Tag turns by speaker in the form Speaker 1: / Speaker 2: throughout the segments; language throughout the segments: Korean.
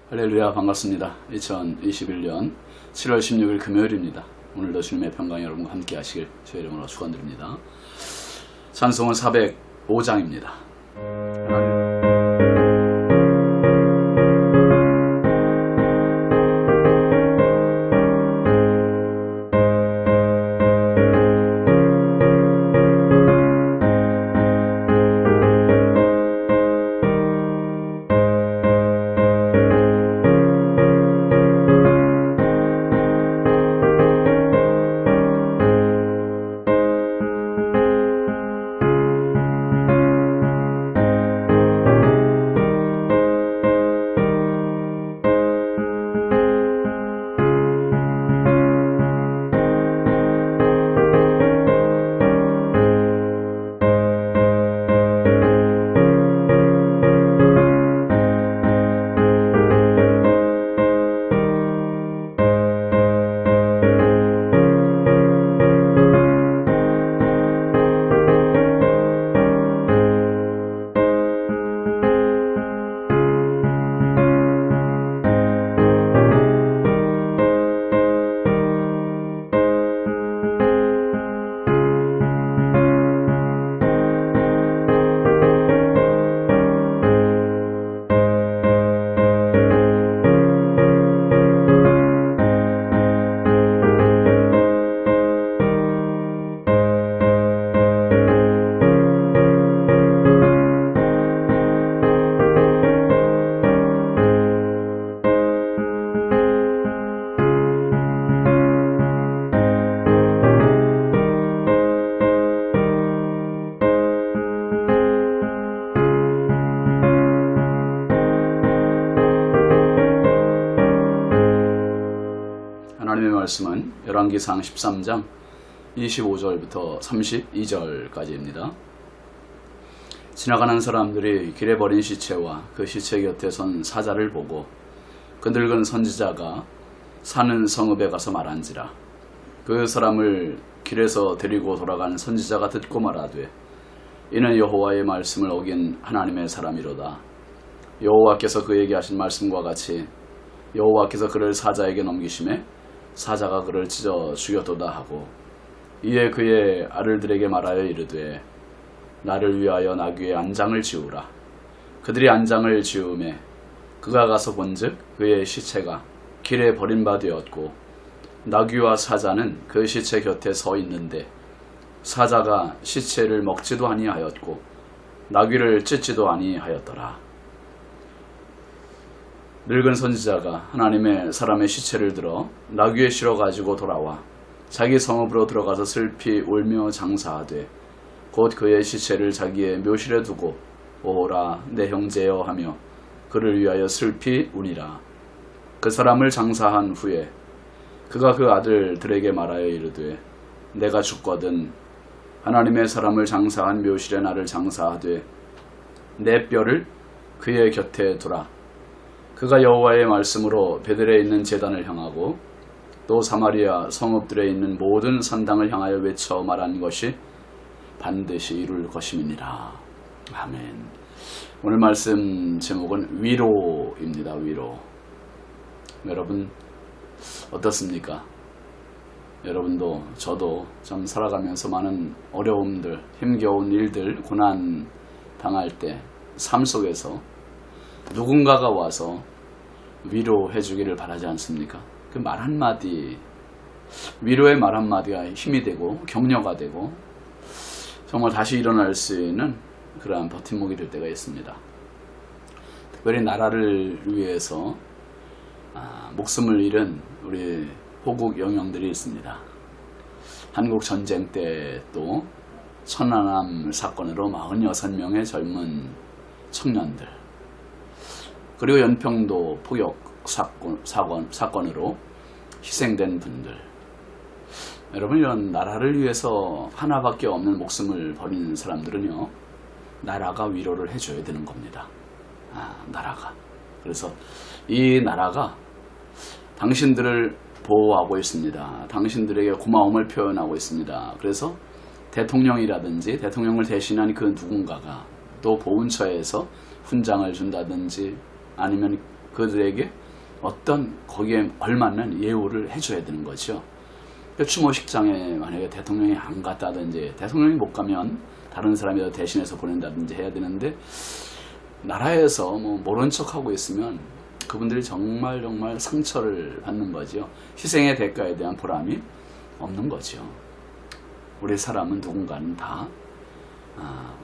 Speaker 1: 할렐루야, 반갑습니다. 2021년 7월 16일 금요일입니다. 오늘도 주님의 평강 여러분과 함께 하시길 주의 이름으로 축원드립니다. 찬송은 405장입니다. 하나님의 말씀은 열왕기상 13장 25절부터 32절까지입니다. 지나가는 사람들이 길에 버린 시체와 그 시체 곁에 선 사자를 보고 그 늙은 선지자가 사는 성읍에 가서 말한지라. 그 사람을 길에서 데리고 돌아간 선지자가 듣고 말하되 이는 여호와의 말씀을 어긴 하나님의 사람이로다. 여호와께서 그에게 하신 말씀과 같이 여호와께서 그를 사자에게 넘기심에 사자가 그를 찢어 죽였도다 하고 이에 그의 아들들에게 말하여 이르되 나를 위하여 나귀의 안장을 지우라. 그들이 안장을 지우매 그가 가서 본즉 그의 시체가 길에 버린 바 되었고 나귀와 사자는 그 시체 곁에 서 있는데 사자가 시체를 먹지도 아니하였고 나귀를 찢지도 아니하였더라. 늙은 선지자가 하나님의 사람의 시체를 들어 나귀에 실어 가지고 돌아와 자기 성읍으로 들어가서 슬피 울며 장사하되 곧 그의 시체를 자기의 묘실에 두고 오라 내 형제여 하며 그를 위하여 슬피 우니라. 그 사람을 장사한 후에 그가 그 아들들에게 말하여 이르되 내가 죽거든 하나님의 사람을 장사한 묘실에 나를 장사하되 내 뼈를 그의 곁에 두라. 그가 여호와의 말씀으로 베들에 있는 제단을 향하고 또 사마리아 성읍들에 있는 모든 산당을 향하여 외쳐 말한 것이 반드시 이룰 것임이니라. 아멘. 오늘 말씀 제목은 위로입니다. 위로. 여러분 어떻습니까? 여러분도 저도 참 살아가면서 많은 어려움들, 힘겨운 일들, 고난 당할 때 삶 속에서 누군가가 와서 위로해 주기를 바라지 않습니까? 그 말 한마디, 위로의 말 한마디가 힘이 되고 격려가 되고 정말 다시 일어날 수 있는 그러한 버팀목이 될 때가 있습니다. 특별히 나라를 위해서 목숨을 잃은 우리 호국 영령들이 있습니다. 한국 전쟁 때 또 천안함 사건으로 46명의 젊은 청년들, 그리고 연평도 포격 사건으로 희생된 분들, 여러분 이런 나라를 위해서 하나밖에 없는 목숨을 버리는 사람들은요 나라가 위로를 해줘야 되는 겁니다. 나라가. 그래서 이 나라가 당신들을 보호하고 있습니다. 당신들에게 고마움을 표현하고 있습니다. 그래서 대통령이라든지 대통령을 대신한 그 누군가가 또 보훈처에서 훈장을 준다든지 아니면 그들에게 어떤 거기에 걸맞는 예우를 해줘야 되는 거죠. 추모식장에 만약에 대통령이 안 갔다든지 대통령이 못 가면 다른 사람이 더 대신해서 보낸다든지 해야 되는데 나라에서 뭐 모른 척하고 있으면 그분들이 정말 상처를 받는 거죠. 희생의 대가에 대한 보람이 없는 거죠. 우리 사람은 누군가는 다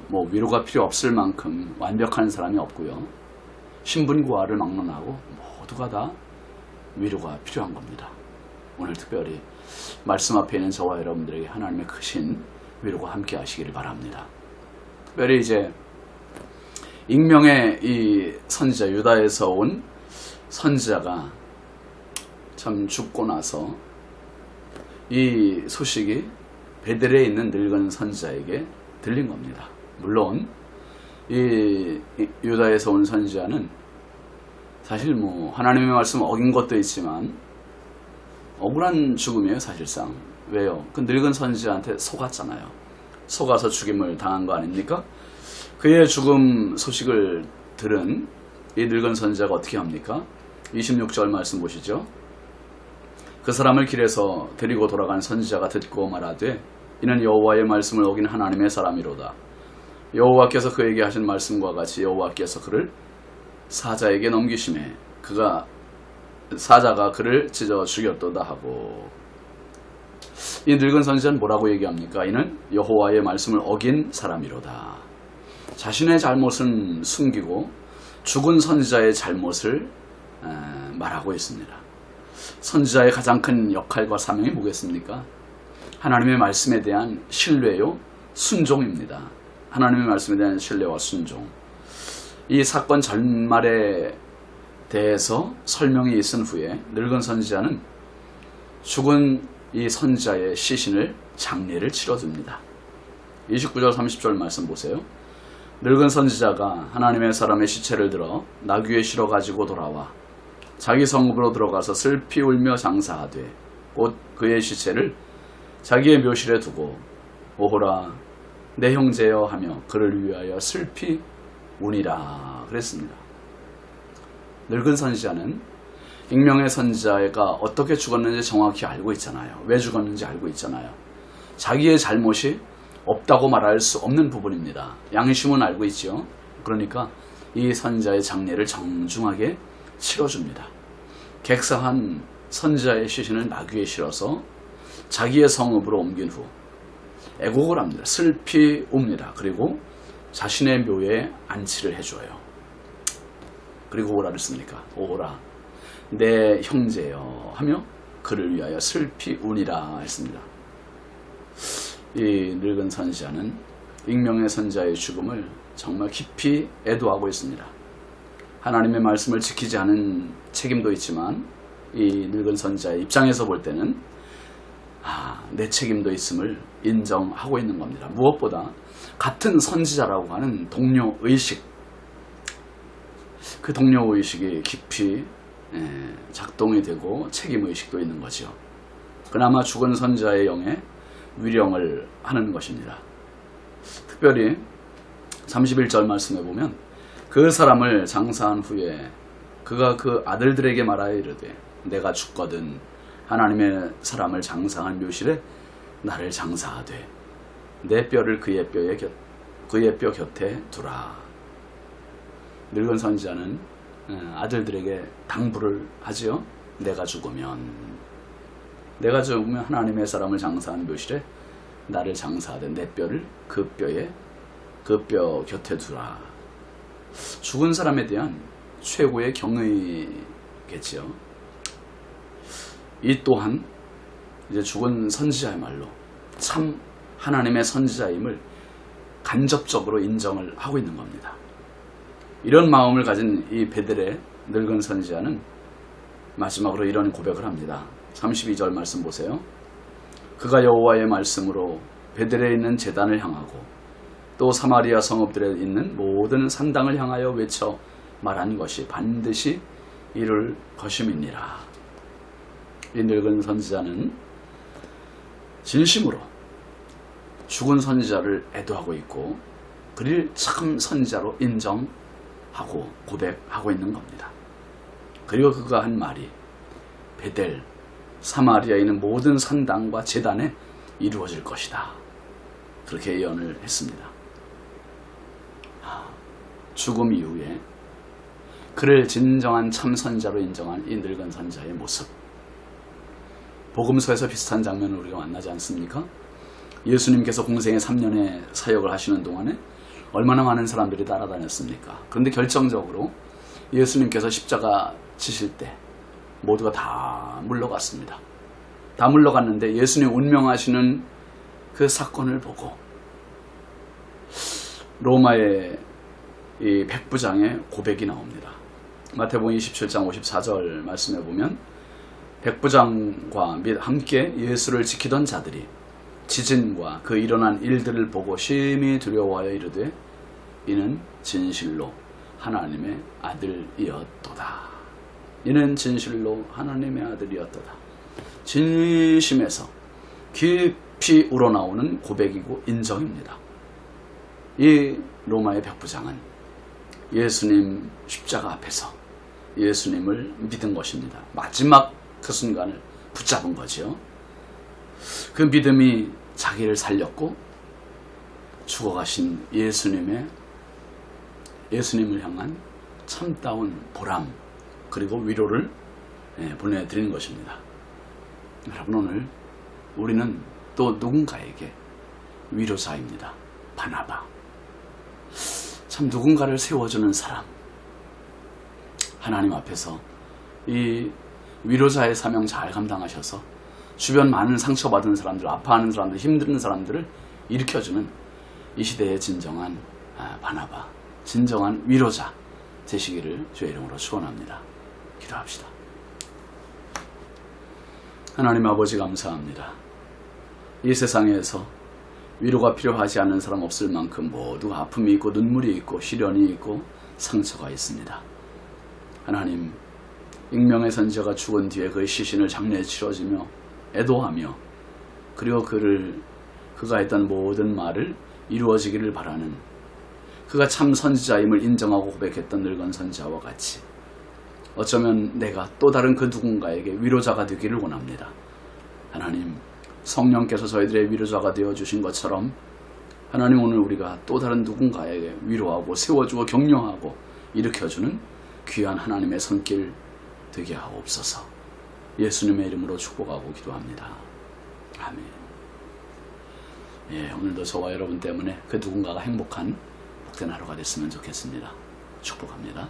Speaker 1: 뭐 위로가 필요 없을 만큼 완벽한 사람이 없고요. 신분고하를 막론하고 모두가 다 위로가 필요한 겁니다. 오늘 특별히 말씀 앞에 있는 저와 여러분들에게 하나님의 크신 위로가 함께 하시기를 바랍니다. 특별히 이제 익명의 이 선지자, 유다에서 온 선지자가 참 죽고 나서 이 소식이 베델에 있는 늙은 선지자에게 들린 겁니다. 물론 이 유다에서 온 선지자는 사실 뭐 하나님의 말씀 어긴 것도 있지만 억울한 죽음이에요, 사실상. 왜요? 그 늙은 선지자한테 속았잖아요. 속아서 죽임을 당한 거 아닙니까? 그의 죽음 소식을 들은 이 늙은 선지자가 어떻게 합니까? 26절 말씀 보시죠. 그 사람을 길에서 데리고 돌아간 선지자가 듣고 말하되 이는 여호와의 말씀을 어긴 하나님의 사람이로다. 여호와께서 그에게 하신 말씀과 같이 여호와께서 그를 사자에게 넘기심에 사자가 그를 찢어 죽였도다 하고. 이 늙은 선지자는 뭐라고 얘기합니까? 이는 여호와의 말씀을 어긴 사람이로다. 자신의 잘못은 숨기고 죽은 선지자의 잘못을 말하고 있습니다. 선지자의 가장 큰 역할과 사명이 뭐겠습니까? 하나님의 말씀에 대한 신뢰요, 순종입니다. 하나님의 말씀에 대한 신뢰와 순종. 이 사건 전말에 대해서 설명이 있은 후에 늙은 선지자는 죽은 이 선지자의 시신을 장례를 치러줍니다. 29절 30절 말씀 보세요. 늙은 선지자가 하나님의 사람의 시체를 들어 나귀에 실어 가지고 돌아와 자기 성읍으로 들어가서 슬피 울며 장사하되 곧 그의 시체를 자기의 묘실에 두고 오호라 내 형제여 하며 그를 위하여 슬피 우니라 그랬습니다. 늙은 선지자는 익명의 선지자가 어떻게 죽었는지 정확히 알고 있잖아요. 왜 죽었는지 알고 있잖아요. 자기의 잘못이 없다고 말할 수 없는 부분입니다. 양심은 알고 있죠. 그러니까 이 선지자의 장례를 정중하게 치러줍니다. 객사한 선지자의 시신을 나귀에 실어서 자기의 성읍으로 옮긴 후 애곡을 합니다. 슬피 웁니다. 그리고 자신의 묘에 안치를 해줘요. 그리고 뭐라 그랬습니까? 오호라 내 형제여 하며 그를 위하여 슬피 우니라 했습니다. 이 늙은 선지자는 익명의 선지자의 죽음을 정말 깊이 애도하고 있습니다. 하나님의 말씀을 지키지 않은 책임도 있지만 이 늙은 선지자의 입장에서 볼 때는 내 책임도 있음을 인정하고 있는 겁니다. 무엇보다 같은 선지자라고 하는 동료의식, 그 동료의식이 깊이 작동이 되고 책임의식도 있는 거죠. 그나마 죽은 선지자의 영에 위령을 하는 것입니다. 특별히 31절 말씀에 보면 그 사람을 장사한 후에 그가 그 아들들에게 말하여 이르되 내가 죽거든 하나님의 사람을 장사한 묘실에 나를 장사하되 내 뼈를 그의 뼈 곁에 두라. 늙은 선지자는 아들들에게 당부를 하지요. 내가 죽으면 하나님의 사람을 장사한 묘실에 나를 장사하되 내 뼈를 그 뼈 곁에 두라. 죽은 사람에 대한 최고의 경의겠지요. 이 또한 이제 죽은 선지자야말로 참 하나님의 선지자임을 간접적으로 인정을 하고 있는 겁니다. 이런 마음을 가진 이 베델의 늙은 선지자는 마지막으로 이런 고백을 합니다. 32절 말씀 보세요. 그가 여호와의 말씀으로 베델에 있는 제단을 향하고 또 사마리아 성읍들에 있는 모든 산당을 향하여 외쳐 말한 것이 반드시 이룰 것임이니라. 이 늙은 선지자는 진심으로 죽은 선지자를 애도하고 있고 그를 참 선지자로 인정하고 고백하고 있는 겁니다. 그리고 그가 한 말이 베델 사마리아에 있는 모든 산당과 제단에 이루어질 것이다. 그렇게 예언을 했습니다. 죽음 이후에 그를 진정한 참 선자로 인정한 이 늙은 선자의 모습, 복음서에서 비슷한 장면을 우리가 만나지 않습니까? 예수님께서 공생의 3년의 사역을 하시는 동안에 얼마나 많은 사람들이 따라다녔습니까? 그런데 결정적으로 예수님께서 십자가 지실 때 모두가 다 물러갔습니다. 다 물러갔는데 예수님 운명하시는 그 사건을 보고 로마의 이 백부장의 고백이 나옵니다. 마태복음 27장 54절 말씀해 보면 백부장과 및 함께 예수를 지키던 자들이 지진과 그 일어난 일들을 보고 심히 두려워하여 이르되 이는 진실로 하나님의 아들이었도다. 이는 진실로 하나님의 아들이었도다. 진심에서 깊이 우러나오는 고백이고 인정입니다. 이 로마의 백부장은 예수님 십자가 앞에서 예수님을 믿은 것입니다. 마지막 그 순간을 붙잡은 거죠. 그 믿음이 자기를 살렸고 죽어가신 예수님을 향한 참다운 보람 그리고 위로를 보내드리는 것입니다. 여러분, 오늘 우리는 또 누군가에게 위로자입니다. 바나바. 참 누군가를 세워주는 사람. 하나님 앞에서 이 위로자의 사명 잘 감당하셔서 주변 많은 상처받은 사람들, 아파하는 사람들, 힘든 사람들을 일으켜주는 이 시대의 진정한 바나바, 진정한 위로자 되시기를 주의 이름으로 축원합니다. 기도합시다. 하나님 아버지 감사합니다. 이 세상에서 위로가 필요하지 않은 사람 없을 만큼 모두 아픔이 있고 눈물이 있고 시련이 있고 상처가 있습니다. 하나님, 익명의 선지자가 죽은 뒤에 그의 시신을 장례에 치러지며 애도하며 그리고 그가 했던 모든 말을 이루어지기를 바라는 그가 참 선지자임을 인정하고 고백했던 늙은 선지자와 같이 어쩌면 내가 또 다른 그 누군가에게 위로자가 되기를 원합니다. 하나님, 성령께서 저희들의 위로자가 되어주신 것처럼 하나님, 오늘 우리가 또 다른 누군가에게 위로하고 세워주고 격려하고 일으켜주는 귀한 하나님의 손길 되게 하옵소서. 예수님의 이름으로 축복하고 기도합니다. 아멘. 오늘도 저와 여러분 때문에 그 누군가가 행복한 복된 하루가 됐으면 좋겠습니다. 축복합니다.